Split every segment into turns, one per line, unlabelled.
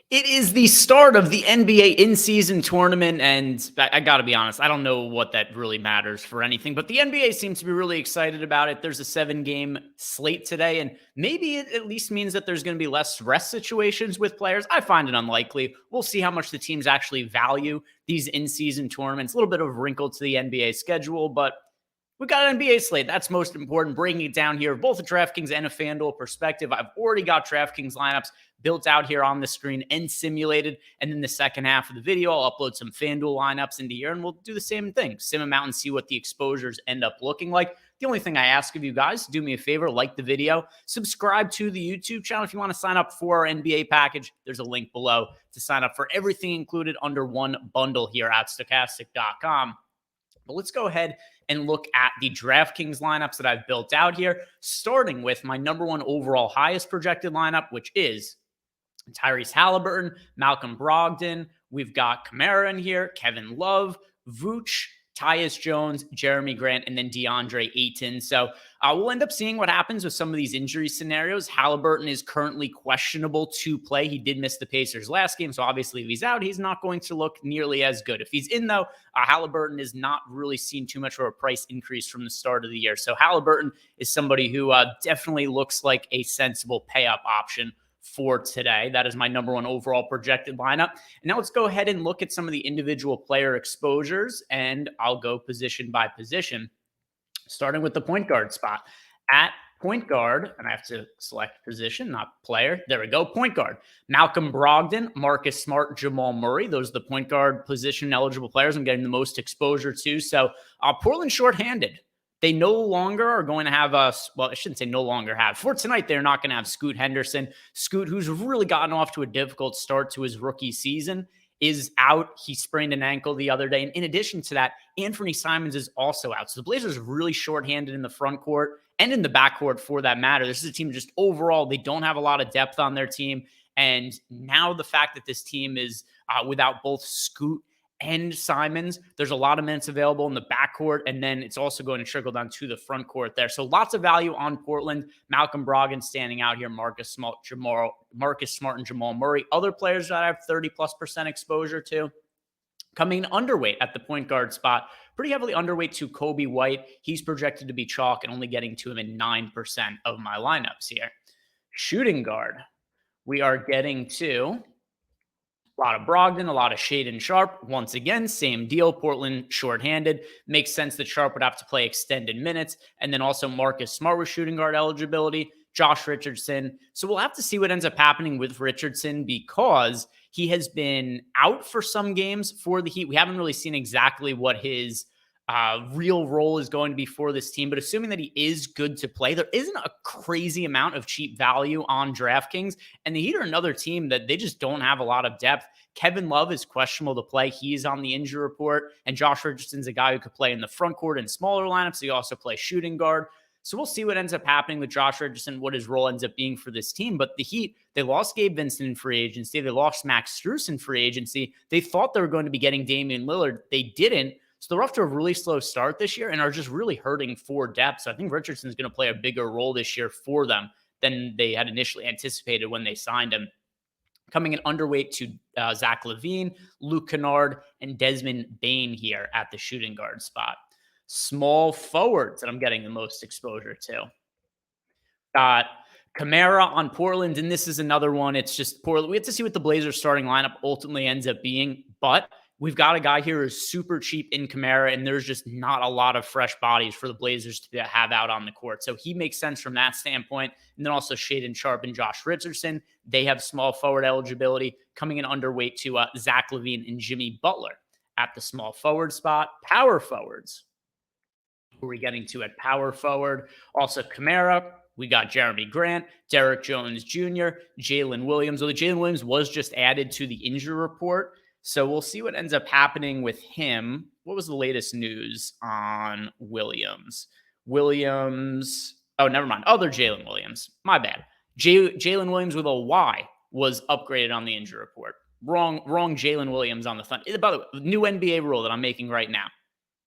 It is the start of the NBA in-season tournament, and I got to be honest, I don't know what that really matters for anything, but the NBA seems to be really excited about it. There's a 7-game slate today, and maybe it at least means that there's going to be less rest situations with players. I find it unlikely. We'll see how much the teams actually value these in-season tournaments. A little bit of a wrinkle to the NBA schedule, but we got an NBA slate. That's most important. Breaking it down here, both a DraftKings and a FanDuel perspective. I've already got DraftKings lineups built out here on the screen and simulated. And then the second half of the video, I'll upload some FanDuel lineups into here, and we'll do the same thing. Sim them out and see what the exposures end up looking like. The only thing I ask of you guys, do me a favor, like the video, subscribe to the YouTube channel. If you want to sign up for our NBA package, there's a link below to sign up for everything included under one bundle here at Stokastic.com. But let's go ahead and look at the DraftKings lineups that I've built out here, starting with my number one overall highest projected lineup, which is Tyrese Halliburton, Malcolm Brogdon. We've got Kamara in here, Kevin Love, Vooch, Tyus Jones, Jeremy Grant, and then DeAndre Ayton. So we'll end up seeing what happens with some of these injury scenarios. Halliburton is currently questionable to play. He did miss the Pacers last game, so obviously if he's out, he's not going to look nearly as good. If he's in, though, Halliburton has not really seen too much of a price increase from the start of the year. So Halliburton is somebody who definitely looks like a sensible pay-up option for today. That is my number one overall projected lineup. And now let's go ahead and look at some of the individual player exposures, and I'll go position by position, starting with the point guard spot. At point guard, and I have to select position, not player. There we go. Point guard. Malcolm Brogdon, Marcus Smart, Jamal Murray. Those are the point guard position eligible players I'm getting the most exposure to. So Portland shorthanded. They no longer are going to have us. Well, I shouldn't say no longer have. For tonight, they're not going to have Scoot Henderson. Scoot, who's really gotten off to a difficult start to his rookie season, is out. He sprained an ankle the other day. And in addition to that, Anthony Simons is also out. So the Blazers are really shorthanded in the front court and in the backcourt for that matter. This is a team just overall, they don't have a lot of depth on their team. And now the fact that this team is without both Scoot and Simons, there's a lot of minutes available in the backcourt, and then it's also going to trickle down to the front court there. So lots of value on Portland. Malcolm Brogdon standing out here, Marcus Smart and Jamal Murray. Other players that I have 30+% exposure to. Coming underweight at the point guard spot, pretty heavily underweight to Kobe White. He's projected to be chalk and only getting to him in 9% of my lineups here. Shooting guard, we are getting to a lot of Brogdon, a lot of Shaedon Sharpe. Once again, same deal. Portland shorthanded. Makes sense that Sharpe would have to play extended minutes. And then also Marcus Smart with shooting guard eligibility. Josh Richardson. So we'll have to see what ends up happening with Richardson because he has been out for some games for the Heat. We haven't really seen exactly what his real role is going to be for this team, but assuming that he is good to play, there isn't a crazy amount of cheap value on DraftKings, and the Heat are another team that they just don't have a lot of depth. Kevin Love is questionable to play. He's on the injury report, and Josh Richardson's a guy who could play in the front court in smaller lineups. He also plays shooting guard. So we'll see what ends up happening with Josh Richardson, what his role ends up being for this team. But the Heat, they lost Gabe Vincent in free agency. They lost Max Strus in free agency. They thought they were going to be getting Damian Lillard. They didn't. So they're off to a really slow start this year and are just really hurting for depth. So I think Richardson is going to play a bigger role this year for them than they had initially anticipated when they signed him. Coming in underweight to Zach LaVine, Luke Kennard, and Desmond Bane here at the shooting guard spot. Small forwards that I'm getting the most exposure to. Got Kamara on Portland, and this is another one. It's just Portland. We have to see what the Blazers starting lineup ultimately ends up being, but we've got a guy here who's super cheap in Kamara, and there's just not a lot of fresh bodies for the Blazers to have out on the court. So he makes sense from that standpoint. And then also Shaedon Sharpe and Josh Richardson. They have small forward eligibility, coming in underweight to Zach LaVine and Jimmy Butler at the small forward spot. Power forwards. Who are we getting to at power forward? Also Kamara. We got Jeremy Grant, Derek Jones Jr., Jalen Williams. Well, Jalen Williams was just added to the injury report. So we'll see what ends up happening with him. What was the latest news on Williams? Oh, never mind. Other Jalen Williams. My bad. Jalen Williams with a Y was upgraded on the injury report. Wrong Jalen Williams on the front. By the way, new NBA rule that I'm making right now.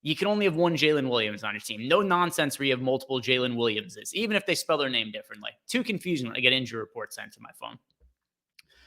You can only have one Jalen Williams on your team. No nonsense where you have multiple Jalen Williamses, even if they spell their name differently. Too confusing when I get injury reports sent to my phone.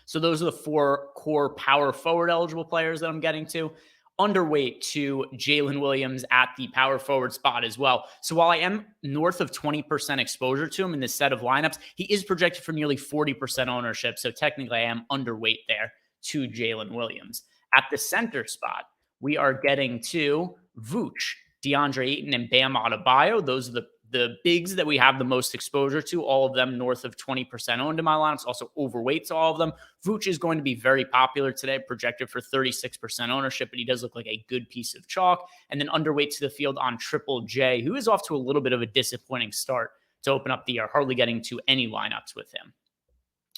So those are the 4 core power forward eligible players that I'm getting to. Underweight to Jalen Williams at the power forward spot as well. So while I am north of 20% exposure to him in this set of lineups, he is projected for nearly 40% ownership. So technically I am underweight there to Jalen Williams. At the center spot, we are getting to Vooch, DeAndre Ayton, and Bam Adebayo. Those are the bigs that we have the most exposure to, all of them north of 20% owned in my lineups, also overweight to all of them. Vooch is going to be very popular today, projected for 36% ownership, but he does look like a good piece of chalk. And then underweight to the field on Triple J, who is off to a little bit of a disappointing start to open up the year, hardly getting to any lineups with him.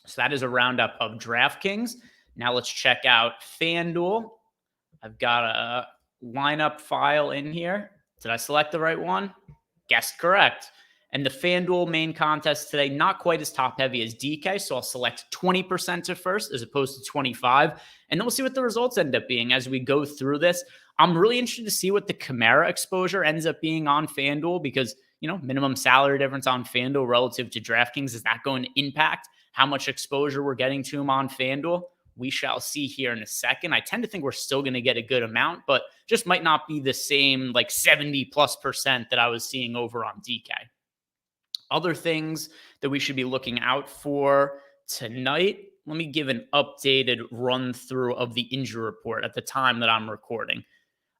So that is a roundup of DraftKings. Now let's check out FanDuel. I've got a lineup file in here. Did I select the right one? Guessed correct. And the FanDuel main contest today, not quite as top heavy as DK. So I'll select 20% at first as opposed to 25. And then we'll see what the results end up being as we go through this. I'm really interested to see what the Kamara exposure ends up being on FanDuel because, minimum salary difference on FanDuel relative to DraftKings. Is that going to impact how much exposure we're getting to him on FanDuel? We shall see here in a second. I tend to think we're still going to get a good amount, but just might not be the same 70+% that I was seeing over on DK. Other things that we should be looking out for tonight. Let me give an updated run through of the injury report at the time that I'm recording.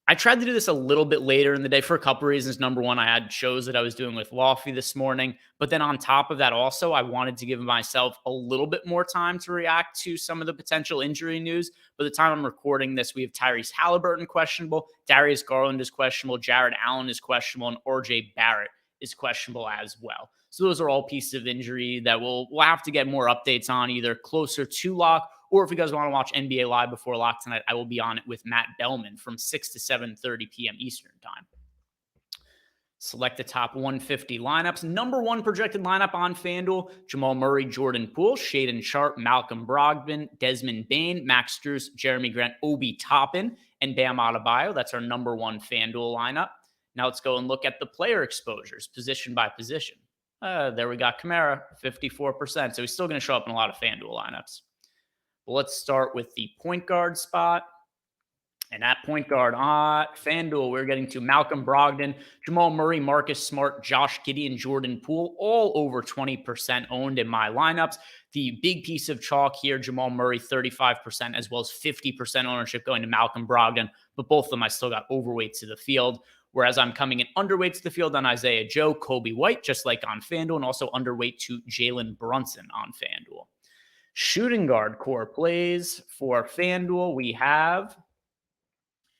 I tried to do this a little bit later in the day for a couple reasons. Number one, I had shows that I was doing with Lofty this morning. But then on top of that, also, I wanted to give myself a little bit more time to react to some of the potential injury news. By the time I'm recording this, we have Tyrese Halliburton questionable, Darius Garland is questionable, Jared Allen is questionable, and RJ Barrett is questionable as well. So those are all pieces of injury that we'll have to get more updates on either closer to lock, or if you guys want to watch NBA Live before lock tonight, I will be on it with Matt Bellman from 6 to 7:30 p.m. Eastern time. Select the top 150 lineups. Number one projected lineup on FanDuel, Jamal Murray, Jordan Poole, Shaedon Sharpe, Malcolm Brogdon, Desmond Bane, Max Strus, Jeremy Grant, Obi Toppin, and Bam Adebayo. That's our number one FanDuel lineup. Now let's go and look at the player exposures, position by position. There we got Kamara, 54%. So he's still going to show up in a lot of FanDuel lineups. Well, let's start with the point guard spot. And at point guard FanDuel, we're getting to Malcolm Brogdon, Jamal Murray, Marcus Smart, Josh Giddey, and Jordan Poole, all over 20% owned in my lineups. The big piece of chalk here, Jamal Murray, 35%, as well as 50% ownership going to Malcolm Brogdon. But both of them, I still got overweight to the field. Whereas I'm coming in underweight to the field on Isaiah Joe, Kobe White, just like on FanDuel, and also underweight to Jalen Brunson on FanDuel. Shooting guard core plays for FanDuel, we have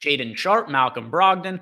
Shaedon Sharpe, Malcolm Brogdon,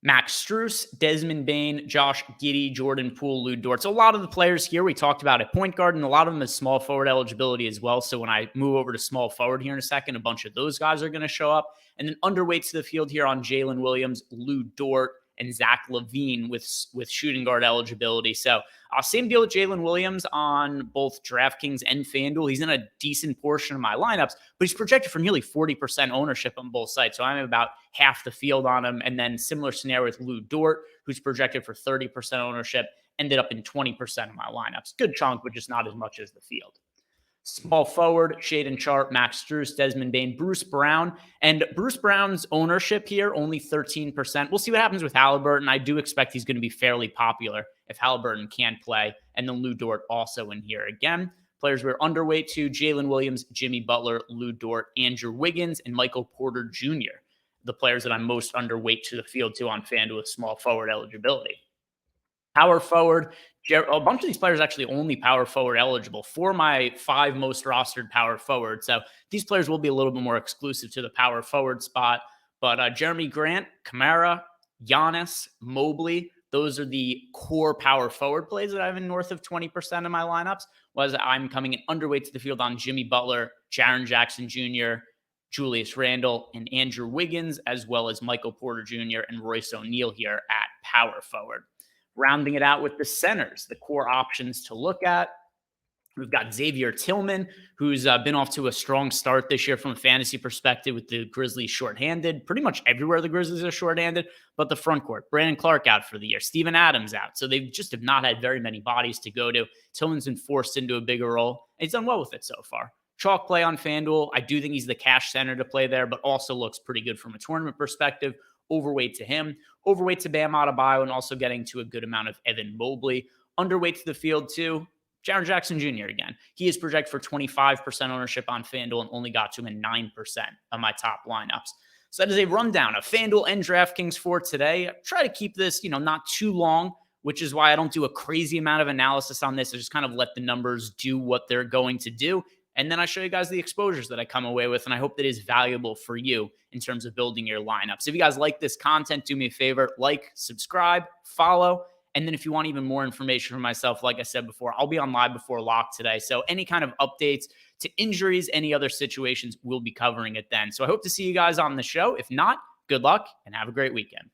Max Strus, Desmond Bane, Josh Giddey, Jordan Poole, Lou Dort. So a lot of the players here we talked about at point guard, and a lot of them is small forward eligibility as well. So when I move over to small forward here in a second, a bunch of those guys are going to show up. And then underweight to the field here on Jalen Williams, Lou Dort, and Zach LaVine with shooting guard eligibility. So same deal with Jalen Williams on both DraftKings and FanDuel. He's in a decent portion of my lineups, but he's projected for nearly 40% ownership on both sides. So I'm about half the field on him. And then similar scenario with Lou Dort, who's projected for 30% ownership, ended up in 20% of my lineups. Good chunk, but just not as much as the field. Small forward, Shaedon Sharpe, Max Strus, Desmond Bane, Bruce Brown. And Bruce Brown's ownership here, only 13%. We'll see what happens with Halliburton. I do expect he's going to be fairly popular if Halliburton can play. And then Lou Dort also in here again. Players we're underweight to, Jalen Williams, Jimmy Butler, Lou Dort, Andrew Wiggins, and Michael Porter Jr., the players that I'm most underweight to the field to on FanDuel with small forward eligibility. Power forward, a bunch of these players actually only power forward eligible for my 5 most rostered power forward. So these players will be a little bit more exclusive to the power forward spot. But Jeremy Grant, Kamara, Giannis, Mobley, those are the core power forward plays that I have in north of 20% of my lineups. Whereas I'm coming in underweight to the field on Jimmy Butler, Jaren Jackson Jr., Julius Randle, and Andrew Wiggins, as well as Michael Porter Jr. and Royce O'Neal here at power forward. Rounding it out with the centers, the core options to look at. We've got Xavier Tillman, who's been off to a strong start this year from a fantasy perspective with the Grizzlies shorthanded. Pretty much everywhere the Grizzlies are shorthanded, but the front court. Brandon Clark out for the year. Steven Adams out. So they just have not had very many bodies to go to. Tillman's been forced into a bigger role, and he's done well with it so far. Chalk play on FanDuel. I do think he's the cash center to play there, but also looks pretty good from a tournament perspective. Overweight to him, overweight to Bam Adebayo, and also getting to a good amount of Evan Mobley. Underweight to the field too. Jaren Jackson Jr. again. He is projected for 25% ownership on FanDuel and only got to him in 9% of my top lineups. So that is a rundown of FanDuel and DraftKings for today. I try to keep this, not too long, which is why I don't do a crazy amount of analysis on this. I just kind of let the numbers do what they're going to do. And then I show you guys the exposures that I come away with, and I hope that is valuable for you in terms of building your lineups. If you guys like this content, do me a favor, like, subscribe, follow. And then if you want even more information from myself, like I said before, I'll be on live before lock today. So any kind of updates to injuries, any other situations, we'll be covering it then. So I hope to see you guys on the show. If not, good luck and have a great weekend.